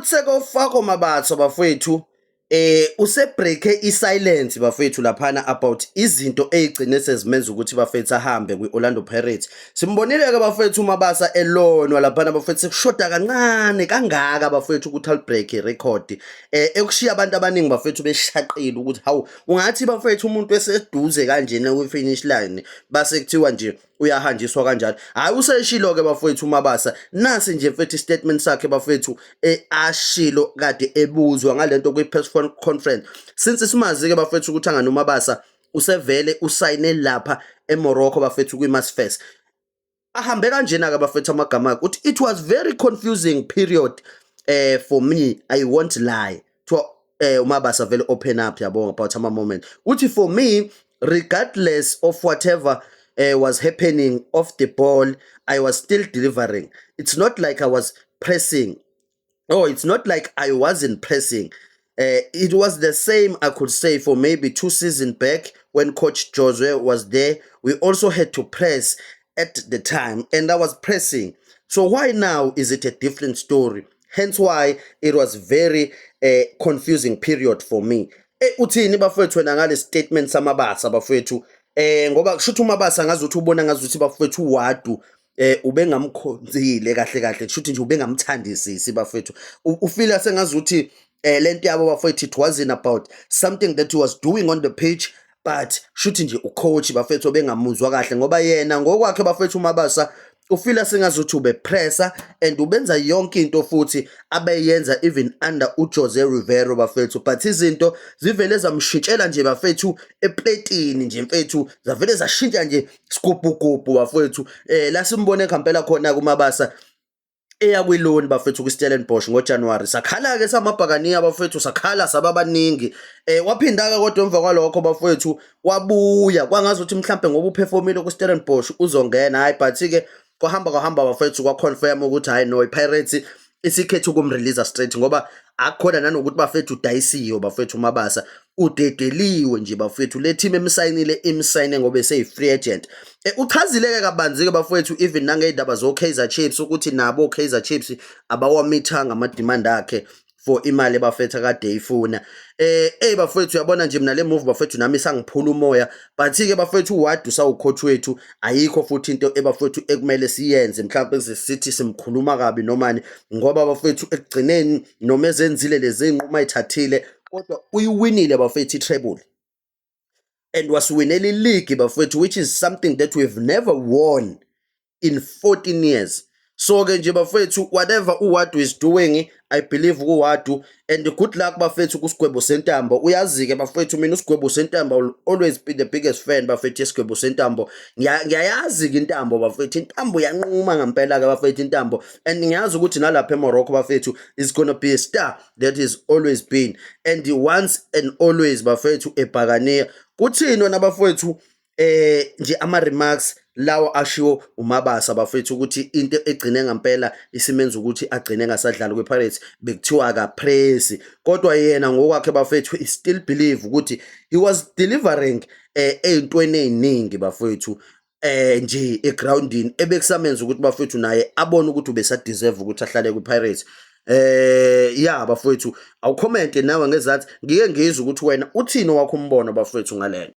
kuthi sekofaka mabatho bafowethu usebreake isilence bafowethu laphana about izinto ezigcine sezimenza ukuthi bafethu ahambe kwiOrlando Pirates. Simbonile ke bafowethu uMabasa elonwa laphana bafowethu sekushoda kancane kangaka bafowethu ukuthi albreak record ekushiya abantu abaningi bafowethu beshaqile ukuthi hawu ungathi bafowethu umuntu eseduze kanjena kwi-finish line base kuthiwa nje uyahanjiswa kanjalo. Hayi useshilo ke bafowethu uMabasa nasi nje mfethu statement sakhe bafowethu ashilo kade ebuzwa ngalento kwi-press conference since simazi ke bafowethu ukuthi angana uMabasa usevele usayine lapha eMorocco bafowethu kwi-Masfest. Ahambe kanjena ke bafowethu amagama akhe uthi it was very confusing period for me, I won't lie. To uMabasa vele open up yabo about ama moment uthi for me regardless of whatever was happening off the ball, I was still delivering. It's not like I was pressing. Oh, it's not like I wasn't pressing. It was the same, I could say, for maybe 2 seasons back when Coach Josue was there. We also had to press at the time, and I was pressing. So why now is it a different story? Hence why it was very confusing period for me. Uthini bafowethu wena ngale statement samabasa bafowethu ngoba kushuthi uMabasa ngazuthi ubona ngazuthi bafowethu wadu ubengamkhonzile kahle kahle kushuthi nje ubengamthandisisi bafowethu ufila sengazuthi lento yabo bafowethu it wasn't about something that he was doing on the pitch but shuthi nje ucoach bafowethu bengamuzwa kahle ngoba yena ngokwakhe bafowethu uMabasa ufila sengazuthi ube pressure and ubenza yonke into futhi abeyenza even under uJose Rivero bafethu but izinto zivele zamshintshela nje bafethu eplatini nje mfethu zavele zashintsha nje sigubugubu bafethu la simbone ekhambela khona kuMabasa eya kwiloni bafethu kwiStellenbosch ngoJanuary sakhala ke samabhakaniya bafethu sakhala sababaningi waphinda ke kodwa emva kwalokho bafethu wabuya kwangazuthi mhlambe ngoba uperformile kwiStellenbosch uzongena hayi but ke kwahamba bafethu kwaconfirm ukuthi hayi no iPirates isikhethe ukumrelease straight ngoba akukhona nanokuthi bafethu udayisiyo bafethu uMabasa udedeliwe nje bafethu le team emsayinile imsayine ngoba ese free agent. Uchazileke kabanzi ke bafethu even nangeindaba zo Kaizer Chiefs ukuthi nabo Kaizer Chiefs abawamithanga ama demand akhe for imali bafethu kade ifuna bafethu uyabona nje mina le move bafethu nami sangiphula umoya but ke bafethu wadu sawucoach wethu ayikho futhi into ebafethu ekumele siyenze mhlawumbe sithi simkhuluma kabi nomani ngoba bafethu ekugcineni noma ezenzile lezi nquma ayithathile kodwa uyiwinile bafethu treble and wasiwinela league bafethu which is something that we've never won in 14 years. So ke nje bafethu whatever uWadu is doing I believe uWadu and good luck bafethu kuSigwebo Sentambo. Uyazi ke bafethu mina uSigwebo Sentambo will always be the biggest fan bafethu yeSigwebo Sentambo. Ngiyayazi ke intambo bafethu intambo yanquma ngempela ke bafethu intambo and ngiyazi ukuthi nalapha eMorocco bafethu is going to be a star that is always been and once and always bafethu ebhakaniya kuthini wena bafethu nje ama remarks lawo ashiwo uMabasa bafethu ukuthi into egcine ngempela isimenza ukuthi agcine ngasadlala kwePirates bekuthiwa ka press kodwa yena ngokwakhe bafethu he still believe ukuthi he was delivering eyintweni eziningi bafethu nje egroundini ebekusamenza ukuthi bafethu naye abone ukuthi ubesadeserve ukuthi ahlale kwiPirates. Yeah bafethu awucomment nawe ngezathi ngike ngizwe ukuthi wena uthini wakho umbono bafethu ngalena.